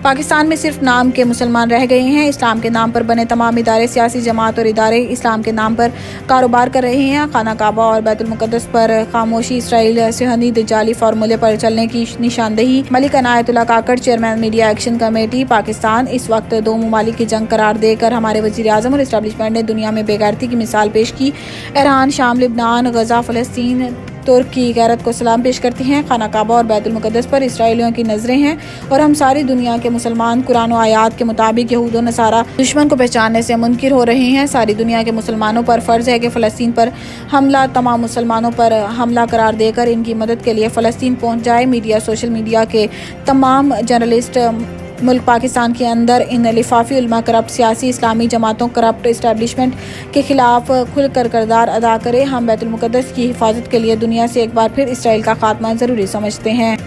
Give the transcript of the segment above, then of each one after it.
पाकिस्तान में सिर्फ नाम के मुसलमान रह गए हैं। इस्लाम के नाम पर बने तमाम इदारे, सियासी जमात और इदारे इस्लाम के नाम पर कारोबार कर रहे हैं। खाना काबा और बैतुल मुक़द्दस पर खामोशी, इसराइल सिहनी दजाली फार्मूले पर चलने की निशानदेही। Malik Anayatullah Kakar, chairman media action committee Pakistan. इस वक्त दो ममालिक की जंग करार देकर हमारे वज़ीर आज़म और इस्टेब्लिशमेंट ने दुनिया में बेगैरती की मिसाल पेश की। ईरान, शाम, लिबनान, गजा, फ़लस्तीन, तुर्क की गैरत को सलाम पेश करती हैं। खाना काबा और बैतुल मुक़द्दस पर इसराइलियों की नज़रें हैं और हम सारी दुनिया के मुसलमान कुरान और आयात के मुताबिक यहूद और नसारा दुश्मन को पहचानने से मुनकिर हो रहे हैं। सारी दुनिया के मुसलमानों पर फ़र्ज़ है कि फ़लस्तीन पर हमला तमाम मुसलमानों पर हमला करार देकर इनकी मदद के लिए फ़लस्तीन पहुँच जाए। मीडिया, सोशल मीडिया के तमाम जर्नलिस्ट मुल्क पाकिस्तान के अंदर इन लिफाफी उलमा, करप्ट सियासी इस्लामी जमातों, करप्ट इस्टेब्लिशमेंट के खिलाफ खुलकर किरदार अदा करें। हम बैतुल मुक़द्दस की हिफाजत के लिए दुनिया से एक बार फिर इसराइल का खात्मा ज़रूरी समझते हैं।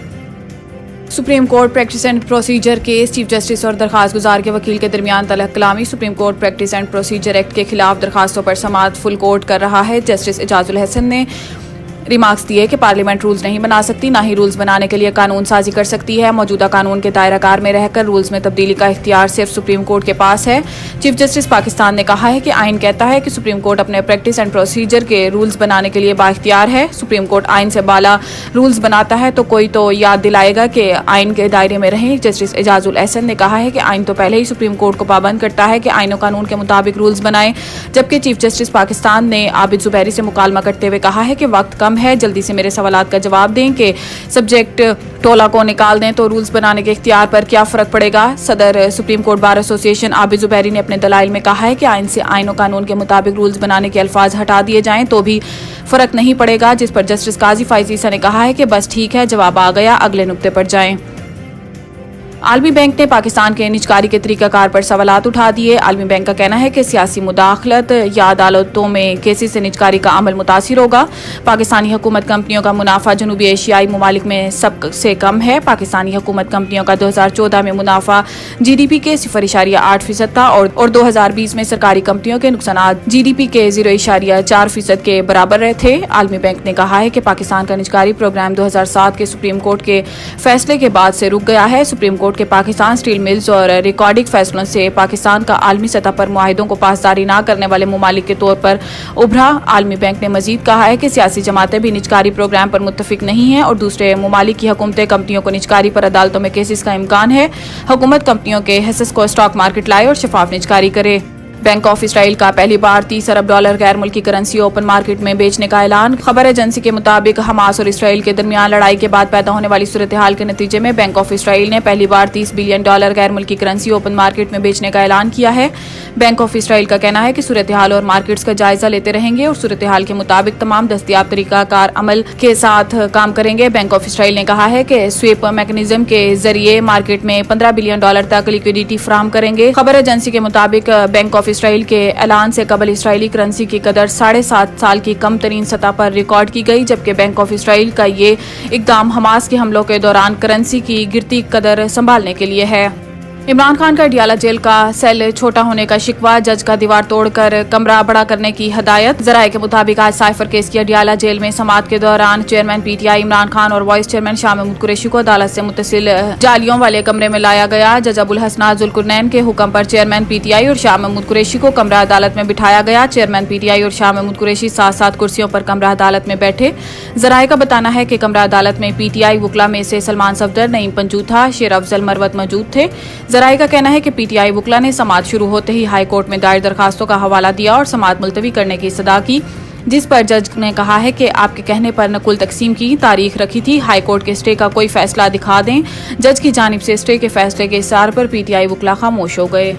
Supreme court practice and procedure case, chief justice और दरखास्त गुजार के वकील के दरमियान तलख कलामी। Supreme court practice and procedure act के खिलाफ दरखास्तों पर समाअत फुल कोर्ट कर रहा है। जस्टिस एजाजुल हसन ने रिमार्क्स दिए कि पार्लियामेंट रूल्स नहीं बना सकती, ना ही रूल्स बनाने के लिए कानून साजी कर सकती है। मौजूदा कानून के दायरा कार में रहकर रूल्स में तब्दीली का इख्तियार सिर्फ सुप्रीम कोर्ट के पास है। चीफ जस्टिस पाकिस्तान ने कहा है कि आइन कहता है कि सुप्रीम कोर्ट अपने प्रैक्टिस एंड प्रोसीजर के रूल्स बनाने के लिए बाइख्तियार है। सुप्रीम कोर्ट आइन से बाला रूल्स बनाता है तो कोई तो याद दिलाएगा कि आइन के दायरे में रहें। जस्टिस एजाजुल एहसन ने कहा है कि आइन तो पहले ही सुप्रीम कोर्ट को पाबंद करता है कि आइन और कानून के मुताबिक रूल्स बनाएं, जबकि चीफ जस्टिस पाकिस्तान ने आबिद जुबैरी से मुकालमा करते हुए कहा है कि वक्त कम है, जल्दी से मेरे सवालात का जवाब दें कि सब्जेक्ट टोला को निकाल दें तो रूल्स बनाने के इख्तियार पर क्या फ़र्क पड़ेगा। सदर supreme court bar association Abid Zubairi ने अपने दलाइल में कहा है कि आइन से आइन और कानून के मुताबिक रूल्स बनाने के अल्फाज हटा दिए जाएं तो भी फ़र्क नहीं पड़ेगा, जिस पर जस्टिस काजी फाइज़ ईसा ने कहा है कि बस ठीक है, जवाब आ गया, अगले नुक्ते पर जाएं। आलमी बैंक ने पाकिस्तान के निजकारी के तरीक़ाकार पर सवालात उठा दिए। आलमी बैंक का कहना है कि सियासी मुदाखलत या अदालतों में केसेस से निजकारी का अमल मुतासिर होगा। पाकिस्तानी हुकूमत कंपनियों का मुनाफा जनूबी एशियाई ममालिक में सबसे कम है। पाकिस्तानी हुकूमत कंपनियों का 2014 में मुनाफा GDP के 0.8% था और 2020 में सरकारी कंपनियों के नुकसान GDP के 0.4% के बराबर रहे थे। आलमी बैंक ने कहा है कि पाकिस्तान का निजकारी प्रोग्राम 2007 के सुप्रीम कोर्ट के फैसले के बाद से रुक गया है। सुप्रीम कोर्ट के पाकिस्तान स्टील मिल्स और रिकॉर्डिंग फैसलों से पाकिस्तान का आलमी सतह पर मुआहिदों को पासदारी न करने वाले ममालिक के तौर पर उभरा। आलमी बैंक ने मजीद कहा है कि सियासी जमातें भी निजकारी प्रोग्राम पर मुत्तफिक नहीं हैं और दूसरे ममालिक की हुकूमतें कंपनियों को निजकारी पर अदालतों में केसेस का इम्कान है। हुकूमत कंपनियों के हिस्सों को स्टॉक मार्केट लाए और शफाफ निजकारी करे। बैंक ऑफ इसराइल का पहली बार 30 अरब डॉलर गैर मुल्की करेंसी ओपन मार्केट में बेचने का ऐलान। खबर एजेंसी के मुताबिक हमास और इसराइल के दरमियान लड़ाई के बाद पैदा होने वाली सूरत हाल के नतीजे में बैंक ऑफ इसराइल ने पहली बार 30 बिलियन डॉलर गैर मुल्की करेंसी ओपन मार्केट में बेचने का ऐलान किया है। बैंक ऑफ इसराइल का कहना है कि सूरत हाल और मार्केट्स का जायजा लेते रहेंगे और सूरत हाल के मुताबिक तमाम दस्तियाब तरीकाकार अमल के साथ काम करेंगे। बैंक ऑफ इसराइल ने कहा है कि स्वीप मैकेनिज्म के जरिए मार्केट में 15 बिलियन डॉलर तक लिक्विडिटी फराहम करेंगे। खबर एजेंसी के मुताबिक बैंक ऑफ इसराइल के ऐलान से कबल इसराइली करेंसी की कदर 7.5 साल की कम तरीन सतह पर रिकॉर्ड की गई, जबकि बैंक ऑफ इसराइल का ये इकदाम हमास के हमलों के दौरान करेंसी की गिरती कदर संभालने के लिए है। इमरान खान का अडियाला जेल का सेल छोटा होने का शिकवा, जज का दीवार तोड़कर कमरा बड़ा करने की हदायत। जराये के मुताबिक आज साइफर केस की अडियाला जेल में समाअत के दौरान चेयरमैन PTI इमरान खान और वाइस चेयरमैन शाह महमूद कुरैशी को अदालत से मुत्तसिल जालियों वाले कमरे में लाया गया। जज अबुल हसनात जुल्कुरनैन के हुक्म पर चेयरमैन PTI और शाह महमूद कुरैशी को कमरा अदालत में बिठाया गया। चेयरमैन PTI और शाह महमूद कुरैशी साथ साथ कुर्सियों पर कमरा अदालत में बैठे। जराये का बताना है कि कमरा अदालत में PTI वकला में से सलमान सफदर, नईम पंजूथा, शेर अफजल मरवत मौजूद थे। जराये का कहना है कि PTI वकला ने समाअत शुरू होते ही हाई कोर्ट में दायर दरखास्तों का हवाला दिया और समाअत मुलतवी करने की इस्तदा की, जिस पर जज ने कहा है कि आपके कहने पर नकुल तकसीम की तारीख रखी थी। हाई कोर्ट के स्टे का कोई फैसला दिखा दें। जज की जानिब से स्टे के फैसले के इसार पर PTI वकला खामोश हो गए।